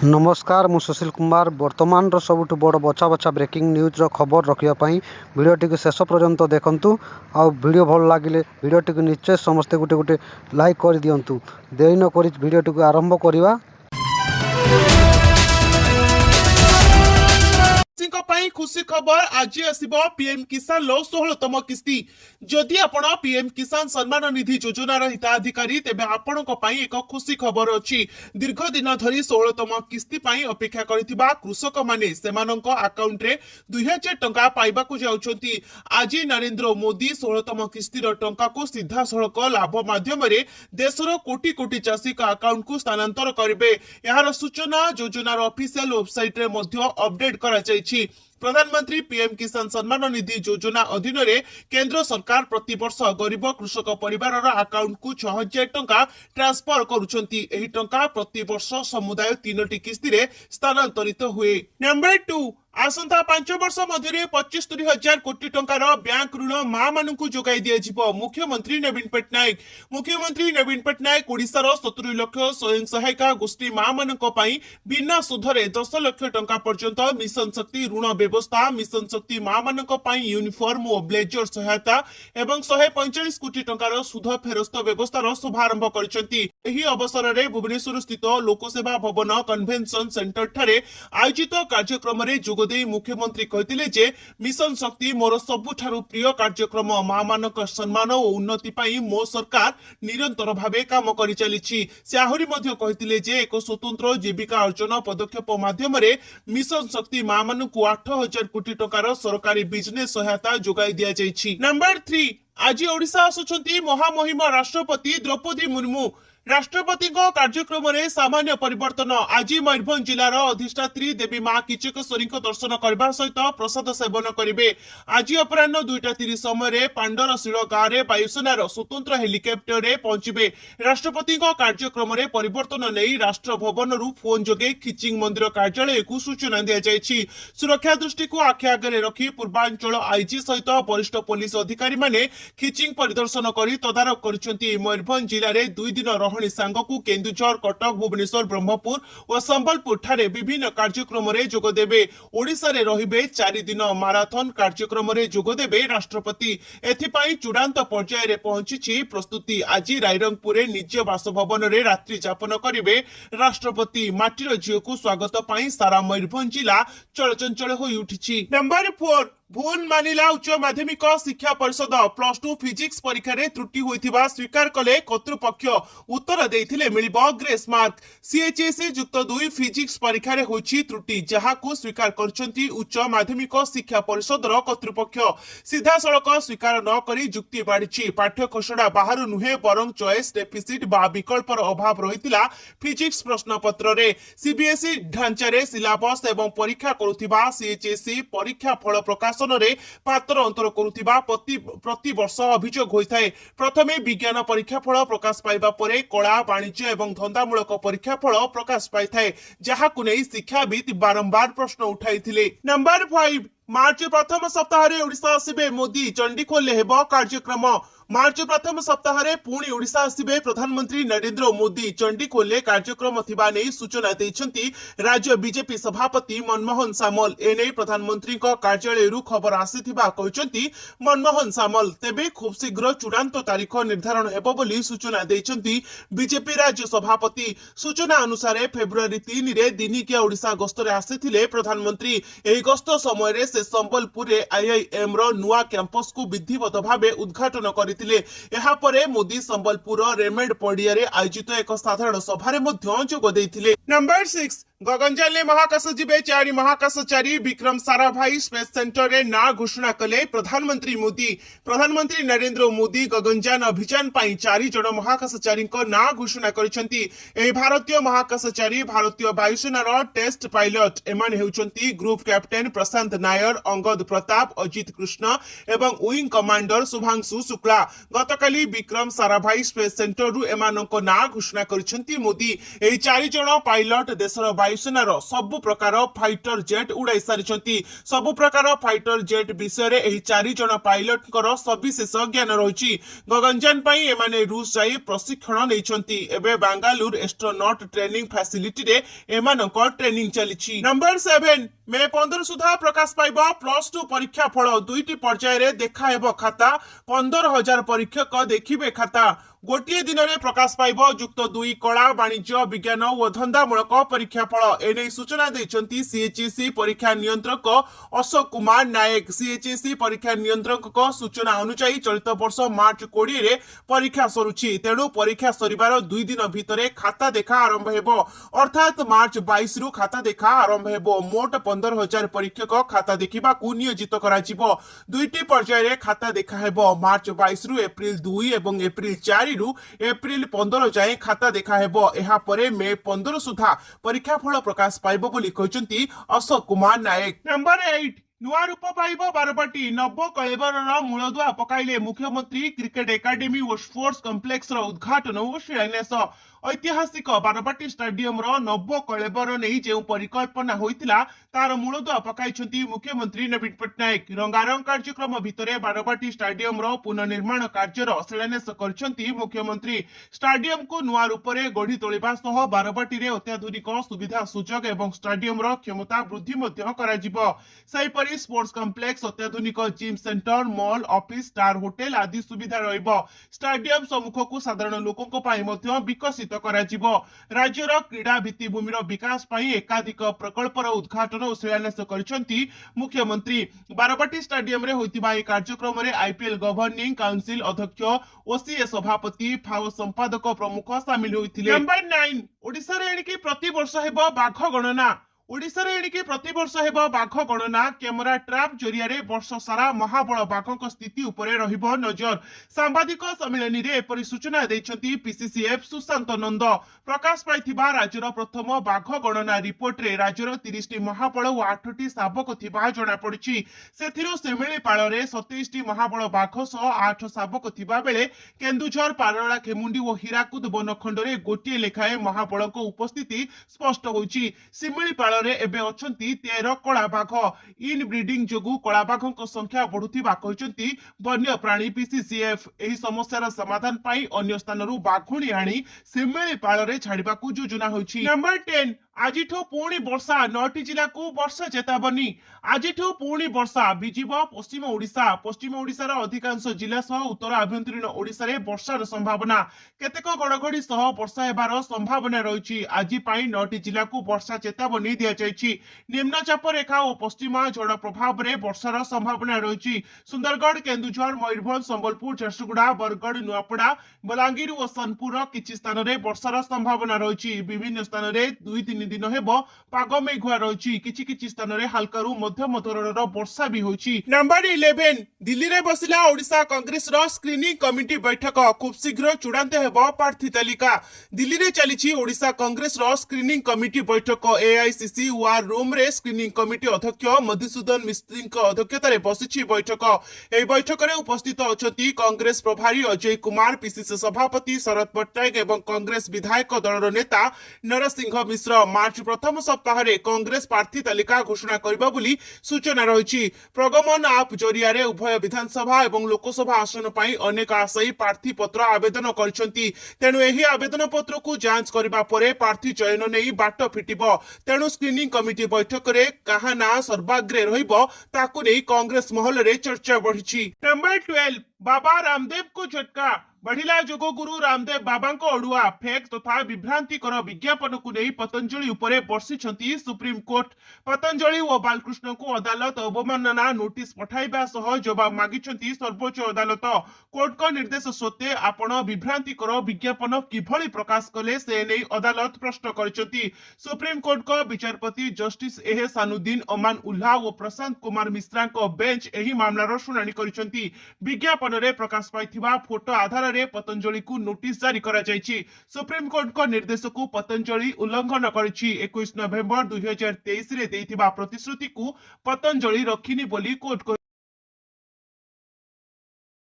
नमस्कार मु सुशील कुमार वर्तमान सबुठ बड़ बछा बछा ब्रेकिंग न्यूज खबर रखापी भिडटी को शेष पर्यंत देखूँ आउ वीडियो भल लगे भिडटी को निश्चय समस्ते गोटे गोटे लाइक कर दिंतु देरी नक भिडटी को आरंभ करवा। खुशी खबर आज आसब पीएम किसान लो 16तम किस्ती जदि आपण पीएम किसान सम्मान निधि योजनार हिताधिकारी तेबे आपण एक खुशी खबर अच्छी दीर्घ दिन धरी 16तम किस्ती अपेक्षा करथिबा कृषक माने सेमानक अकाउंट रे 2000 टंका पाइबाकू जाउछंती। आज नरेंद्र मोदी 16तम किस्तीर टंका को सीधा सड़क लाभ माध्यम रे देशर कोटी कोटी चाषी का अकाउंट को स्थानांतर करिवे। यार सूचना योजनार ऑफिशियल वेबसाइट रे मध्य अपडेट करा जायछि। प्रधानमंत्री पीएम किसान सम्मान निधि योजना अधीन रे केंद्र सरकार प्रति वर्ष गरीब कृषक परिवार अकाउंट को 6000 टंका ट्रांसफर करुछंती। एही टंका प्रति वर्ष समुदाय 3टी किस्ती रे स्थानांतरित हुए। नंबर 2 आसंता 5 वर्ष मध्य 75,000 कोटी टंकार बैंक ऋण मां मानकु जोगाई दिया। मुख्यमंत्री नवीन पटनायक ओडिशार 70 लाख स्वयं सहायिका गोष्ठी मां मानक पई बिना सुधरे 10 लाख टंका पर्यंत मिशन शक्ति ऋण व्यवस्था, मिशन शक्ति मां मानक पई यूनिफॉर्म और ब्लेजर सहायता एवं 145 कोटी टंकार सुध फेरस्त व्यवस्थार शुभारंभ करिसेंती। एही अवसर रे भुवनेश्वर स्थित लोकसेवा भवन कन्वेंशन सेंटर ठारे आयोजित कार्यक्रम रे जोगदे मुख्यमंत्री कहते जे मिशन शक्ति मोर सबुठारु प्रिय कार्यक्रम। मां मानक सम्मान और उन्नति पाई मो सरकार निरंतर भावे काम करि चलिछि। से आहुरी मध्ये कहते जे एक स्वतंत्र जीविका अर्जन पदक्षेप माध्यम रे मिशन शक्ति मां मानकु 8,000 कोटी टंकार सरकारी बिजनेस सहायता जोगाई दिया जाइछि। नंबर 3 आज ओडिशा आसुछंती महामहिम राष्ट्रपति द्रौपदी मुर्मू। राष्ट्रपति कार्यक्रम रे सामान्य परिवर्तन। आज मयूरभंज जिलार अधिष्ठात्री देवी मां किचकेश्वरी दर्शन करने सहित प्रसाद सेवन करेंगे। आज अपराह 2:30 समय पांडरशील गांव में वायुसेनार स्वतंत्र हेलिकप्टर रे पहुंचे। राष्ट्रपति कार्यक्रम रे परिवर्तन नहीं राष्ट्रभवन फोन जोगे खिचिंग मंदिर कार्यालय को सूचना दी जाइछि। सुरक्षा दृष्टि को आखि आगे रखी पूर्वांचल आईजी सहित वरिष्ठ पुलिस अधिकारी माने खिचिंग परिदर्शन कर तदारख कर। मयूरभंज जिले में 2 दिन रही सांगकू केन्दुझर, कटक, भुवनेश्वर, ब्रह्मपुर और संबलपुर ठारे विभिन्न कार्यक्रम रे जोगदेबे। ओडिशा रे रहिबे 4 दिन माराथन कार्यक्रम रे जोगदेबे राष्ट्रपति। एथिपाई चूड़ांत पर्याय रे पहुंची प्रस्तुति। आज रायरंगपुर रे निज बासभवन रे रात्रि जापन करिवे राष्ट्रपति। माटीर झियो को स्वागत पाई सारा मयूरभंज जिला चलचंचल होई उठिछि। नंबर 4 भूल मानिला उच्च माध्यमिक शिक्षा परिषद +2 फिजिक्स परीक्षा रे त्रुटि होइथिबा स्वीकार कले कर्तृपक्ष। उत्तर देथिले मिलिबो ग्रेस मार्क। सीएचएसई युक्त 2 फिजिक्स परीक्षा रे होइछि त्रुटि जहाकू स्वीकार करछंती उच्च माध्यमिक शिक्षा परिषदर कर्तृपक्ष। सीधा सड़क स्वीकार न करी जुक्ति बाढ़िछि। पाठ्य खसड़ा बाहर नुहे बरं चॉइस डेफिसिट बा विकल्पर अभाव रहितिला फिजिक्स प्रश्नपत्र रे। सीबीएसई ढांचा रे सिलेबस एवं परीक्षा करुथिबा सीएचएसई परीक्षा फल प्रकाश पात्र अंतर करुथिबा प्रति वर्ष अभियोग होइथाय। प्रथमे विज्ञान परीक्षा फल प्रकाश पाइबा परे कला, वाणिज्य एवं धंदामूलक परीक्षा फल प्रकाश पाइथाय जहाकु नै शिक्षाविद बारंबार प्रश्न उठाइथिले। नंबर 5 मार्च प्रथम सप्ताह रे ओडिशा आसिबे मोदी। चंडीखोल हेबो कार्यक्रम। मार्च प्रथम सप्ताह रे पुणी ओडिशा आसिबे प्रधानमंत्री नरेंद्र मोदी। चंडीखोल कार्यक्रम थिबा नै सूचना दैछंती राज्य बीजेपी सभापति मनमोहन सामल। एने प्रधानमंत्री कार्यालय रु खबर आसीथिबा कहचंती मनमोहन सामल। तेबे खूब शीघ्र चूड़ांत तारीख निर्धारण हेबो बोली सूचना दैछंती बीजेपी राज्य सभापति। सूचना अनुसार फेब्रुआरी 3 रे दिनिकिया ओडिशा गस्त रे आसीथिले प्रधानमंत्री। एही गस्त समय रे से संबलपुर रे आईआईएम रो नुआ कैंपस को विधिवत भावे उद्घाटन करि। मोदी संबलपुर रेमेड पड़िया रे आयोजित एक साधारण सभा जोग देइथिले। नंबर 6 गगनयान ने महाकाश जीवे 4 महाकाशचारी विक्रम साराभाई स्पेस सेंटर रे ना घोषणा कले प्रधानमंत्री मोदी। प्रधानमंत्री नरेंद्र मोदी गगनयान अभियान पाई 4 जन महाकाशचारी ना घोषणा करिसेंती। ए भारतीय महाकाशचारी भारतीय वायुसेनार टेस्ट पायलट। एमान हेउचंती ग्रुप कैप्टेन प्रशांत नायर, अंगद प्रताप, अजित कृष्ण एवं विंग कमांडर शुभांशु शुक्ला। गतकाली विक्रम साराभाई स्पेस सेंटर रु एमानक ना घोषणा करिसेंती मोदी। ए 4 जन पायलट देशर वायुसेनार सबु प्रकार फाइटर जेट उड़ाई सारी सबु प्रकार फाइटर जेट विषय एही 4 जन पायलट सविशेष ज्ञान रही गगनयान पाई एमाने रूस जाई प्रशिक्षण नैछंती एबे बेंगालुरु एस्ट्रोनॉट ट्रेनिंग फैसिलिटी रे एमानक ट्रेनिंग चली। नंबर 7 मे 15 सुधा प्रकाश पाइब +2 परीक्षा फल 2टी पर्याय रे देखा हेबो खाता 15,000 परीक्षक देखिबे खाता गोटे दिन में प्रकाश पाइब युक्त 2 कला वाणिज्य विज्ञान और धंदामूलक परीक्षा फल एने सूचना देइछंती सीएचईसी परीक्षा नियंत्रक अशोक कुमार नायक। सीएचईसी परीक्षा नियंत्रक सूचना अनुसार चलित वर्ष मार्च 20 रे परीक्षा सरुछि तेणु परीक्षा सरिबार 2 दिन भितरे खाता देखा आरंभ हेबो अर्थात मार्च 22 रु खाता देखा आरंभ हेबो। मोट 15,000 परीक्षक खाता देखिबा को नियोजित कराजिबो 2टी पर्याय रे खाता देखा हेबो मार्च 22 रु एप्रिल 2 एवं एप्रिल 4 रु एप्रिल 15 जाए खाता देखा हेबो एहा परे मे 15 सुधा परीक्षा फल प्रकाश पाइबो बोली कहचंती अशोक कुमार नायक। नंबर 8 नुआ रूप पाइब बारबाटी नव कलेबर मूलदुआ पकाइले मुख्यमंत्री क्रिकेट एकाडेमी और स्पोर्ट्स कम्प्लेक्स उद्घाटन और शिलान्यास ऐतिहासिक बारबाटी स्टाडियम नव कलेबर नहीं जो परिकल्पना होइतिला तार मूलदुआ पकाइछंती मुख्यमंत्री नवीन पट्टनायक। रंगारंग कार्यक्रम भितरे बारबाटी स्टाडियम पुनर्निर्माण कार्यर शिलान्यास करछंती मुख्यमंत्री। स्टाडियम को नुआ रूप में गढ़ी तोलिबा सह बारबाटी रे अत्याधुनिक सुविधा सुजोग एवं स्टाडियम क्षमता वृद्धि मध्य कराजिबो। सेहिपरि स्पोर्ट्स कम्प्लेक्स अत्याधुनिक gym centre mall office star hotel आदि सुविधा रहिबो। स्टाडियम सम्मुख को साधारण लोकों पाई मध्य विकसित कराजिबो। राज्यर क्रीड़ा भित्तिभूमिर विकास पाई एकाधिक प्रकल्पर उद्घाटन और शिलान्यास करछंती मुख्यमंत्री। बारबाटी स्टाडियम रे होइतिबा ए कार्यक्रम रे आईपीएल गवर्निंग काउंसिल अध्यक्ष ओसीए सभापति फाओ संपादक प्रमुख शामिल होइथिले। नंबर 9 ओडिसा रे एणिकी प्रति वर्ष हेबो बाघ गणना। ओडिशा रे एणिकी प्रति वर्ष हेबो बाघ गणना कैमरा ट्रैप जरिया रे वर्ष सारा महाबल बाघक स्थिति उपरे रहिबो नजर। सांबादिक सम्मेलन रे एपरि सूचना दैछंती पीसीसीएफ सुशांत नंद। प्रकाश पाइथिबा राज्यर प्रथम बाघ गणना रिपोर्ट रे राज्यर 30टी महाबल और 8टी शाबक थिबा जणा पड़िछि। सेथिरो सेमिळीपाळ रे 27टी महाबल बाघ सह 8 शाबक थिबा बेले केन्दुझर पारला खेमुंडी और हीराकुद बनखंड रे गोटिए लेखाए महाबलक उपस्थिति स्पष्ट होइछि। सिमिळीपाळ रे एबे अछंती 13 कला बाघ इन ब्रीडिंग जोगु कला बाघक संख्या बढ़ुथिबा कहचंती वन्य प्राणी पीसीसीएफ। एही समस्यार समाधान पाई अन्य स्थानरु बाघुणी आनी सिमिळीपाळ रे छाडिबाकू योजना होइछि। नंबर 10 आजिठो पुणी वर्षा 9टी जिला को वर्षा चेतावनी। आजिठो पुणी वर्षा बिजिब पश्चिम ओडिशा। पश्चिम ओडिशार अधिकांश जिला सह उत्तर आभ्यंतरीण ओडिशा रे वर्षार संभावना केतेक गड़गड़ी सह वर्षा हेबार संभावना रही। आज पाई 9टी जिला को वर्षा चेतावनी दिया जायछि। निम्नचाप रेखा और पश्चिमा झड़ प्रभाव रे वर्षार संभावना रही। सुंदरगढ़ केन्दुझर मयूरभंज संबलपुर झारसुगुड़ा बरगढ़ नुआपड़ा बलांगीर और सोनपुर किछि स्थान रे वर्षार संभावना रही। विभिन्न स्थान रे 2-3 दिन हेबो पाग मेघुआ रही। किछि किछि स्थान रे हल्कारू मध्यम धरणर वर्षा भी होइछि। नंबर 11 दिल्ली रे बसिला ओडिशा कांग्रेस रो स्क्रीनिंग कमिटी बैठक खूब शीघ्र चूड़ांत हेबो प्रार्थी तालिका। दिल्ली रे चलिछि ओडिशा कांग्रेस रो स्क्रीनिंग कमिटी बैठक। एआईसीसी वार रूम रे स्क्रीनिंग कमिटी अध्यक्ष मधुसूदन मिस्त्री अध्यक्षता रे बसिछि बैठक। एही बैठक रे उपस्थित अछंती कांग्रेस प्रभारी अजय कुमार पीसीसी सभापति शरद पट्टनायक एवं कांग्रेस विधायक दलर नेता नरसिंह मिश्र। मार्च प्रथम सप्ताह रे कांग्रेस प्रार्थी तालिका घोषणा करिबा बोली सूचना रही। प्रगमन आप जरिया रे उभय विधानसभा एवं लोकसभा आसन पाई अनेक आशायी प्रार्थी पत्र आवेदन करछंती। तेणु एही आवेदन पत्र को जांच करिबा परे प्रार्थी चयन नै बाट फिटिबो। तेणु स्क्रीनिंग कमिटी बैठक रे काहा ना सर्वाग्रे रहिबो ताकू नै कांग्रेस महल रे चर्चा बढ़िछि। नंबर 12 बाबा रामदेव को झटका। बढ़िला जोग गुरु रामदेव बाबा को अड़ुआ फेक तथा विभ्रांतिकर विज्ञापन को नहीं पतंजलि उपरे बर्षिछंती सुप्रीम कोर्ट। पतंजलि और बालकृष्ण को अदालत अवमानना नोटिस पठाइबा सह जवाब मागिछंती सर्वोच्च अदालत। कोर्ट का निर्देश सत्वे आपण विभ्रांतिकर विज्ञापन किभଳି प्रकाश कले से नहीं अदालत प्रश्न करछंती। सुप्रीम कोर्ट का विचारपति जस्टिस एहसानुद्दीन अमान उल्लाह और प्रशांत कुमार मिश्रा को बेंच एही मामलार शुनानी करछंती। विज्ञापन रे प्रकाश पाइथिबा फोटो आधार रे पतंजलि को नोटिस जारी करा जायछि। सुप्रीम कोर्ट को निर्देश को पतंजलि उल्लंघन करिछि। 21 नवेम्बर 2023 रे देइथिबा प्रतिश्रुति को पतंजलि रखिनी बोली कोर्ट